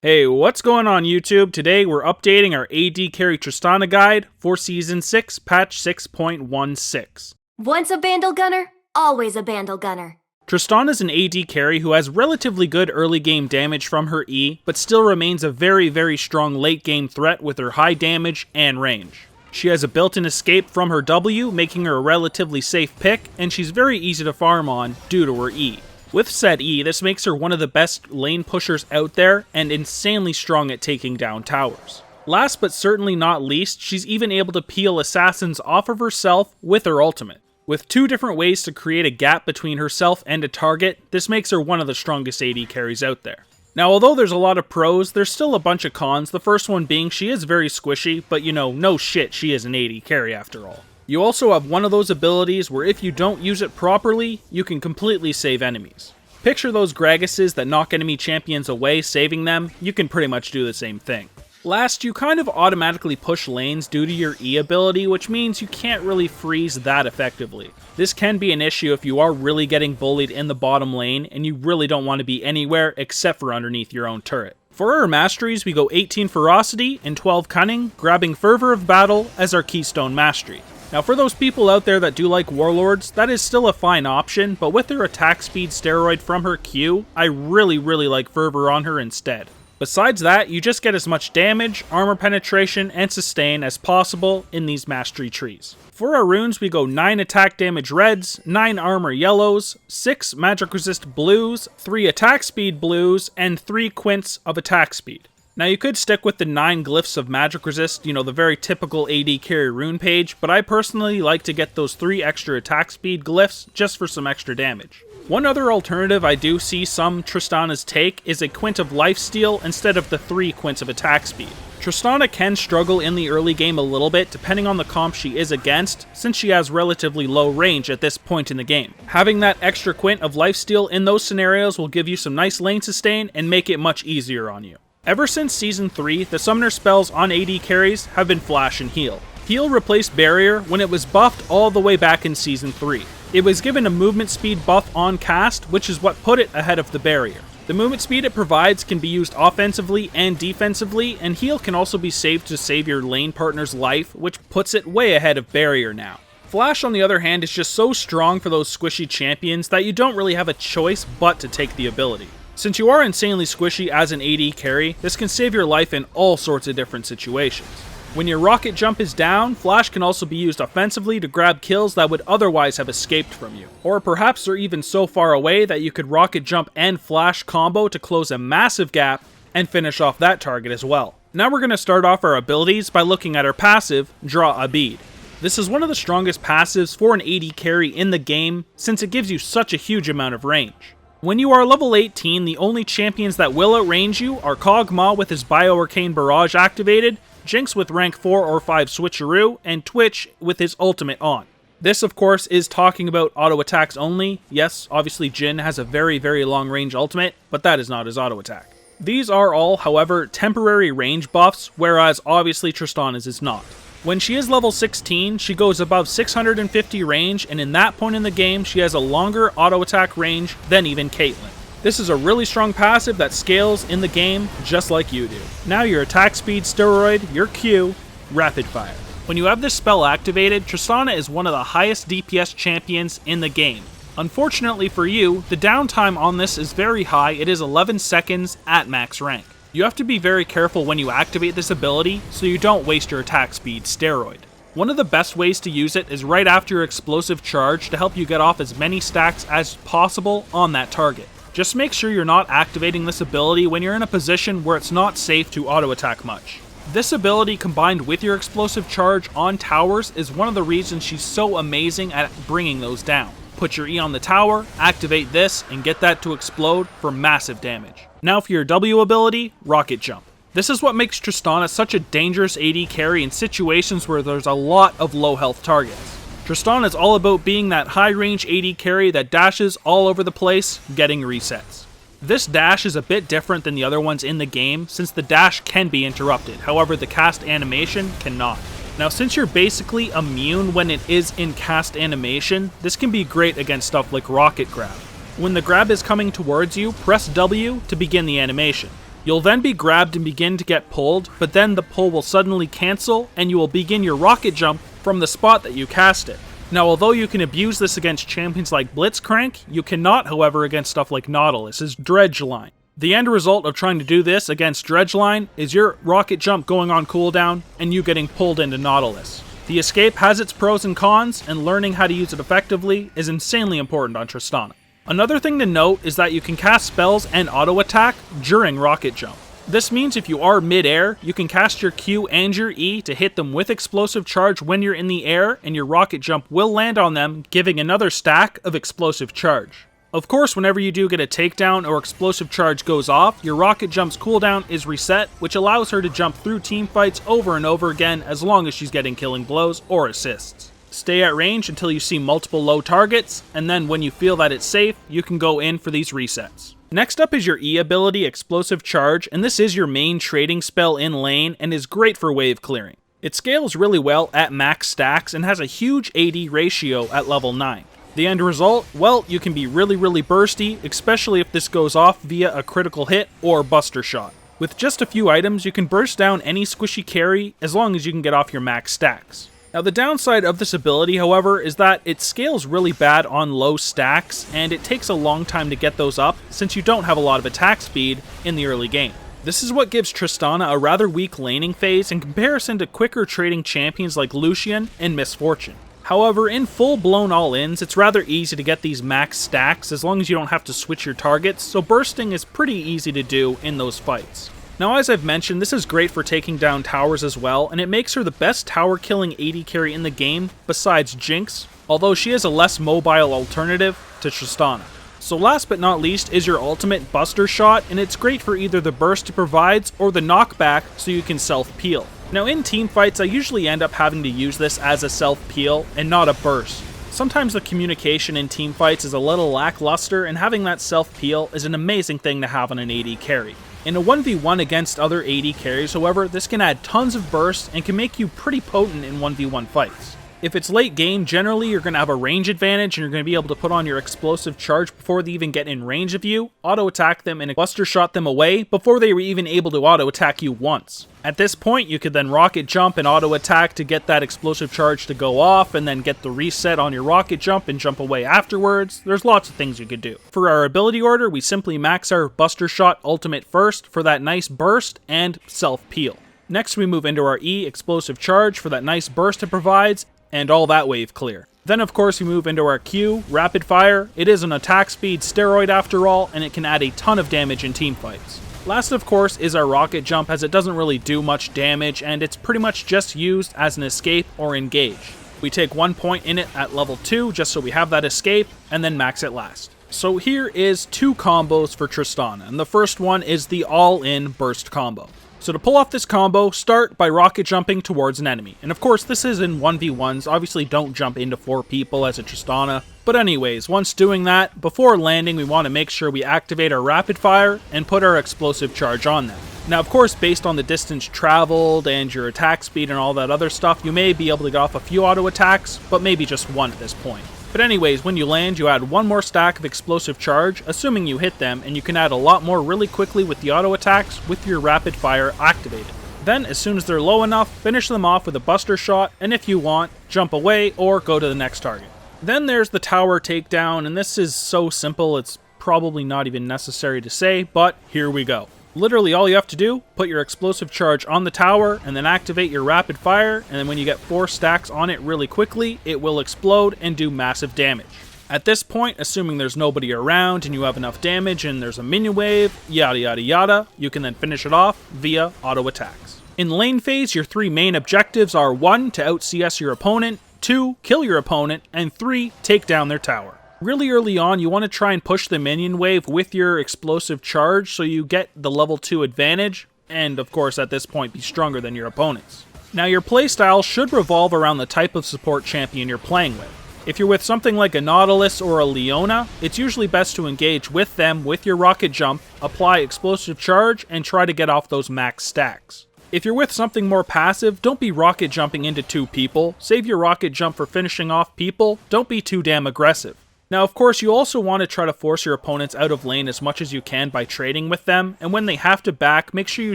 Hey, what's going on YouTube? Today we're updating our AD Carry Tristana guide for Season 6, Patch 6.16. Once a Bandle Gunner, always a Bandle Gunner. Tristana is an AD carry who has relatively good early game damage from her E, but still remains a very strong late game threat with her high damage and range. She has a built-in escape from her W, making her a relatively safe pick, and she's very easy to farm on due to her E. With said E, this makes her one of the best lane pushers out there and insanely strong at taking down towers. Last but certainly not least, she's even able to peel assassins off of herself with her ultimate. With two different ways to create a gap between herself and a target, this makes her one of the strongest AD carries out there. Now, although there's a lot of pros, there's still a bunch of cons, the first one being she is very squishy, but you know, no shit, she is an AD carry after all. You also have one of those abilities where if you don't use it properly, you can completely save enemies. Picture those Graguses that knock enemy champions away, saving them, you can pretty much do the same thing. Last, you kind of automatically push lanes due to your E ability, which means you can't really freeze that effectively. This can be an issue if you are really getting bullied in the bottom lane and you really don't want to be anywhere except for underneath your own turret. For our Masteries, we go 18 Ferocity and 12 Cunning, grabbing Fervor of Battle as our Keystone Mastery. Now for those people out there that do like Warlords, that is still a fine option, but with her attack speed steroid from her Q, I really like Fervor on her instead. Besides that, you just get as much damage, armor penetration, and sustain as possible in these mastery trees. For our runes, we go 9 attack damage reds, 9 armor yellows, 6 magic resist blues, 3 attack speed blues, and 3 quints of attack speed. Now you could stick with the 9 glyphs of magic resist, you know, the very typical AD carry rune page, but I personally like to get those 3 extra attack speed glyphs just for some extra damage. One other alternative I do see some Tristanas take is a quint of lifesteal instead of the 3 quints of attack speed. Tristana can struggle in the early game a little bit depending on the comp she is against, since she has relatively low range at this point in the game. Having that extra quint of lifesteal in those scenarios will give you some nice lane sustain and make it much easier on you. Ever since Season 3, the summoner spells on AD carries have been Flash and Heal. Heal replaced Barrier when it was buffed all the way back in Season 3. It was given a movement speed buff on cast, which is what put it ahead of the Barrier. The movement speed it provides can be used offensively and defensively, and Heal can also be saved to save your lane partner's life, which puts it way ahead of Barrier now. Flash, on the other hand, is just so strong for those squishy champions that you don't really have a choice but to take the ability. Since you are insanely squishy as an AD carry, this can save your life in all sorts of different situations. When your rocket jump is down, Flash can also be used offensively to grab kills that would otherwise have escaped from you. Or perhaps they're even so far away that you could rocket jump and Flash combo to close a massive gap and finish off that target as well. Now we're going to start off our abilities by looking at our passive, Draw a Bead. This is one of the strongest passives for an AD carry in the game since it gives you such a huge amount of range. When you are level 18, the only champions that will outrange you are Kog'Maw with his Bio-Arcane Barrage activated, Jinx with rank 4 or 5 switcheroo, and Twitch with his ultimate on. This of course is talking about auto attacks only. Yes, obviously Jhin has a very long range ultimate, but that is not his auto attack. These are all, however, temporary range buffs, whereas obviously Tristana's is not. When she is level 16, she goes above 650 range, and in that point in the game, she has a longer auto attack range than even Caitlyn. This is a really strong passive that scales in the game just like you do. Now your attack speed steroid, your Q, Rapid Fire. When you have this spell activated, Tristana is one of the highest DPS champions in the game. Unfortunately for you, the downtime on this is very high. It is 11 seconds at max rank. You have to be very careful when you activate this ability so you don't waste your attack speed steroid. One of the best ways to use it is right after your explosive charge to help you get off as many stacks as possible on that target. Just make sure you're not activating this ability when you're in a position where it's not safe to auto attack much. This ability combined with your explosive charge on towers is one of the reasons she's so amazing at bringing those down. Put your E on the tower, activate this, and get that to explode for massive damage. Now for your W ability, Rocket Jump. This is what makes Tristana such a dangerous AD carry in situations where there's a lot of low health targets. Tristana is all about being that high range AD carry that dashes all over the place, getting resets. This dash is a bit different than the other ones in the game since the dash can be interrupted, however the cast animation cannot. Now since you're basically immune when it is in cast animation, this can be great against stuff like Rocket Grab. When the grab is coming towards you, press W to begin the animation. You'll then be grabbed and begin to get pulled, but then the pull will suddenly cancel and you will begin your rocket jump from the spot that you cast it. Now, although you can abuse this against champions like Blitzcrank, you cannot, however, against stuff like Nautilus's Dredgeline. The end result of trying to do this against Dredgeline is your rocket jump going on cooldown and you getting pulled into Nautilus. The escape has its pros and cons, and learning how to use it effectively is insanely important on Tristana. Another thing to note is that you can cast spells and auto-attack during rocket jump. This means if you are mid-air, you can cast your Q and your E to hit them with explosive charge when you're in the air, and your rocket jump will land on them, giving another stack of explosive charge. Of course, whenever you do get a takedown or explosive charge goes off, your rocket jump's cooldown is reset, which allows her to jump through team fights over and over again as long as she's getting killing blows or assists. Stay at range until you see multiple low targets, and then when you feel that it's safe, you can go in for these resets. Next up is your E ability, Explosive Charge, and this is your main trading spell in lane and is great for wave clearing. It scales really well at max stacks and has a huge AD ratio at level 9. The end result? Well, you can be really bursty, especially if this goes off via a critical hit or buster shot. With just a few items, you can burst down any squishy carry as long as you can get off your max stacks. Now the downside of this ability, however, is that it scales really bad on low stacks, and it takes a long time to get those up since you don't have a lot of attack speed in the early game. This is what gives Tristana a rather weak laning phase in comparison to quicker trading champions like Lucian and Miss Fortune. However, in full-blown all-ins, it's rather easy to get these max stacks as long as you don't have to switch your targets, so bursting is pretty easy to do in those fights. Now, as I've mentioned, this is great for taking down towers as well, and it makes her the best tower-killing AD carry in the game besides Jinx, although she is a less mobile alternative to Tristana. So last but not least is your ultimate Buster Shot, and it's great for either the burst it provides or the knockback so you can self-peel. Now in team fights, I usually end up having to use this as a self-peel and not a burst. Sometimes the communication in team fights is a little lackluster, and having that self-peel is an amazing thing to have on an AD carry. In a 1v1 against other AD carries, however, this can add tons of burst and can make you pretty potent in 1v1 fights. If it's late game, generally you're going to have a range advantage and you're going to be able to put on your explosive charge before they even get in range of you, auto-attack them and buster shot them away before they were even able to auto-attack you once. At this point, you could then rocket jump and auto-attack to get that explosive charge to go off and then get the reset on your rocket jump and jump away afterwards. There's lots of things you could do. For our ability order, we simply max our buster shot ultimate first for that nice burst and self-peel. Next, we move into our E, explosive charge, for that nice burst it provides, and all that wave clear. Then of course we move into our Q, rapid fire. It is an attack speed steroid after all, and it can add a ton of damage in team fights. Last of course is our rocket jump, as it doesn't really do much damage and it's pretty much just used as an escape or engage. We take 1 point in it at level 2 just so we have that escape, and then max it last. So here is 2 combos for Tristana, and the first one is the all-in burst combo. So to pull off this combo, start by rocket jumping towards an enemy. And of course, this is in 1v1s, obviously don't jump into 4 people as a Tristana. But anyways, once doing that, before landing we want to make sure we activate our rapid fire and put our explosive charge on them. Now of course, based on the distance traveled and your attack speed and all that other stuff, you may be able to get off a few auto attacks, but maybe just one at this point. But anyways, when you land, you add 1 more stack of explosive charge, assuming you hit them, and you can add a lot more really quickly with the auto attacks with your rapid fire activated. Then, as soon as they're low enough, finish them off with a buster shot, and if you want, jump away or go to the next target. Then there's the tower takedown, and this is so simple it's probably not even necessary to say, but here we go. Literally all you have to do, put your explosive charge on the tower and then activate your rapid fire, and then when you get 4 stacks on it really quickly, it will explode and do massive damage. At this point, assuming there's nobody around and you have enough damage and there's a minion wave, yada yada yada, you can then finish it off via auto attacks. In lane phase, your 3 main objectives are 1. To out-CS your opponent, 2. Kill your opponent, and 3. Take down their tower. Really early on, you want to try and push the minion wave with your explosive charge so you get the level 2 advantage, and of course at this point be stronger than your opponents. Now your playstyle should revolve around the type of support champion you're playing with. If you're with something like a Nautilus or a Leona, it's usually best to engage with them with your rocket jump, apply explosive charge, and try to get off those max stacks. If you're with something more passive, don't be rocket jumping into 2 people, save your rocket jump for finishing off people, don't be too damn aggressive. Now, of course, you also want to try to force your opponents out of lane as much as you can by trading with them, and when they have to back, make sure you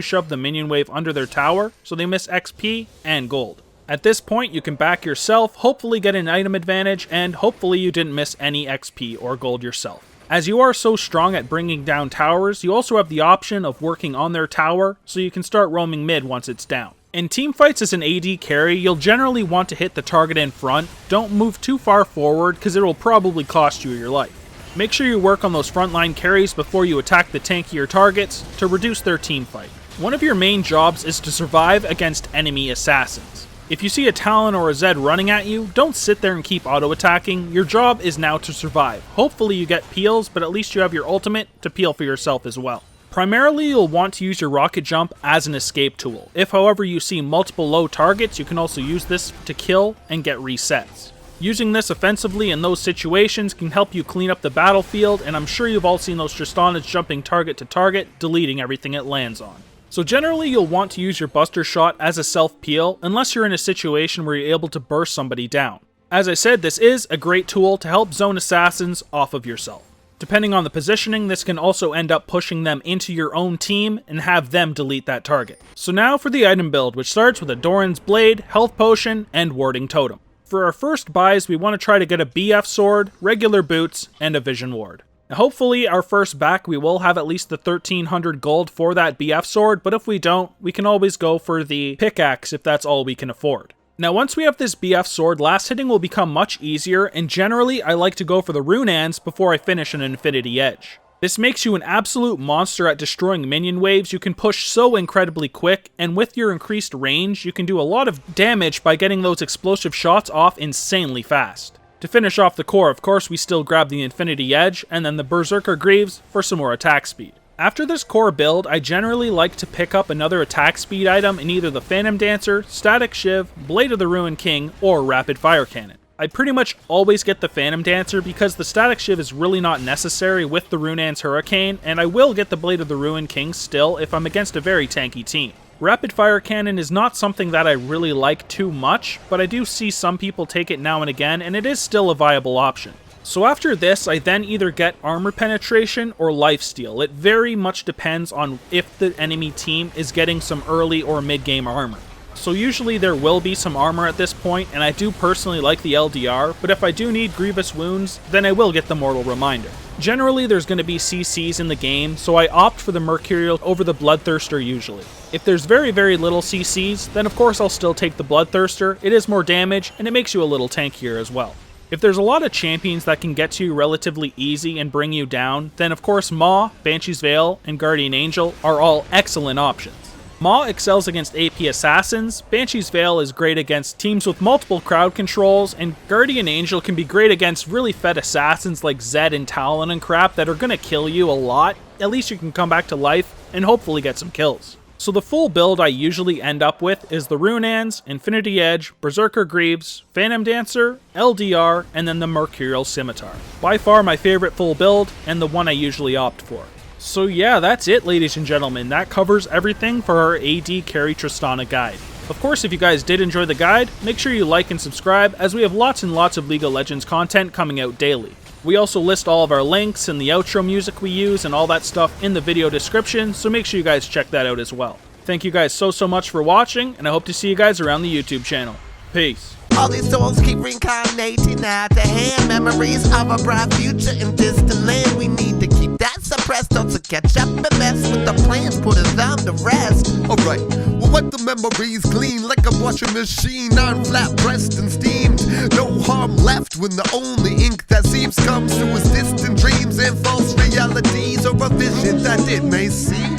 shove the minion wave under their tower so they miss XP and gold. At this point, you can back yourself, hopefully get an item advantage, and hopefully you didn't miss any XP or gold yourself. As you are so strong at bringing down towers, you also have the option of working on their tower, so you can start roaming mid once it's down. In teamfights as an AD carry, you'll generally want to hit the target in front. Don't move too far forward, because it will probably cost you your life. Make sure you work on those frontline carries before you attack the tankier targets to reduce their teamfight. One of your main jobs is to survive against enemy assassins. If you see a Talon or a Zed running at you, don't sit there and keep auto-attacking. Your job is now to survive. Hopefully you get peels, but at least you have your ultimate to peel for yourself as well. Primarily, you'll want to use your rocket jump as an escape tool. If, however, you see multiple low targets, you can also use this to kill and get resets. Using this offensively in those situations can help you clean up the battlefield, and I'm sure you've all seen those Tristanas jumping target to target, deleting everything it lands on. So generally, you'll want to use your Buster Shot as a self-peel, unless you're in a situation where you're able to burst somebody down. As I said, this is a great tool to help zone assassins off of yourself. Depending on the positioning, this can also end up pushing them into your own team and have them delete that target. So now for the item build, which starts with a Doran's Blade, Health Potion, and Warding Totem. For our first buys, we want to try to get a BF Sword, regular boots, and a Vision Ward. Now, hopefully our first back we will have at least the 1300 gold for that BF Sword, but if we don't, we can always go for the pickaxe if that's all we can afford. Now once we have this BF Sword, last hitting will become much easier, and generally I like to go for the Runeans before I finish an Infinity Edge. This makes you an absolute monster at destroying minion waves. You can push so incredibly quick, and with your increased range, you can do a lot of damage by getting those explosive shots off insanely fast. To finish off the core, of course, we still grab the Infinity Edge, and then the Berserker Greaves for some more attack speed. After this core build, I generally like to pick up another attack speed item in either the Phantom Dancer, Static Shiv, Blade of the Ruined King, or Rapid Fire Cannon. I pretty much always get the Phantom Dancer because the Static Shiv is really not necessary with the Runan's Hurricane, and I will get the Blade of the Ruined King still if I'm against a very tanky team. Rapid Fire Cannon is not something that I really like too much, but I do see some people take it now and again, and it is still a viable option. So after this, I then either get Armor Penetration or Lifesteal. It very much depends on if the enemy team is getting some early or mid-game armor. So usually there will be some armor at this point, and I do personally like the LDR, but if I do need Grievous Wounds, then I will get the Mortal Reminder. Generally there's going to be CCs in the game, so I opt for the Mercurial over the Bloodthirster usually. If there's very little CCs, then of course I'll still take the Bloodthirster. It is more damage, and it makes you a little tankier as well. If there's a lot of champions that can get to you relatively easy and bring you down, then of course Maw, Banshee's Veil, and Guardian Angel are all excellent options. Maw excels against AP assassins, Banshee's Veil is great against teams with multiple crowd controls, and Guardian Angel can be great against really fed assassins like Zed and Talon and crap that are gonna kill you a lot. At least you can come back to life and hopefully get some kills. So the full build I usually end up with is the Runans, Infinity Edge, Berserker Greaves, Phantom Dancer, LDR, and then the Mercurial Scimitar. By far my favorite full build, and the one I usually opt for. So yeah, that's it ladies and gentlemen, that covers everything for our AD Carry Tristana guide. Of course, if you guys did enjoy the guide, make sure you like and subscribe, as we have lots and lots of League of Legends content coming out daily. We also list all of our links and the outro music we use and all that stuff in the video description, so make sure you guys check that out as well. Thank you guys so much for watching, and I hope to see you guys around the YouTube channel. Peace. All these souls keep reincarnating now to hand memories of a bright future in distant land. We need to keep that suppressed, don't to catch up and mess with the plans, put us down to rest. Alright, we'll wipe the memories clean like a washing machine, on flat pressed and steamed. No harm left when the only ink that seeps comes through us distant dreams and false realities, or a vision that it may seem.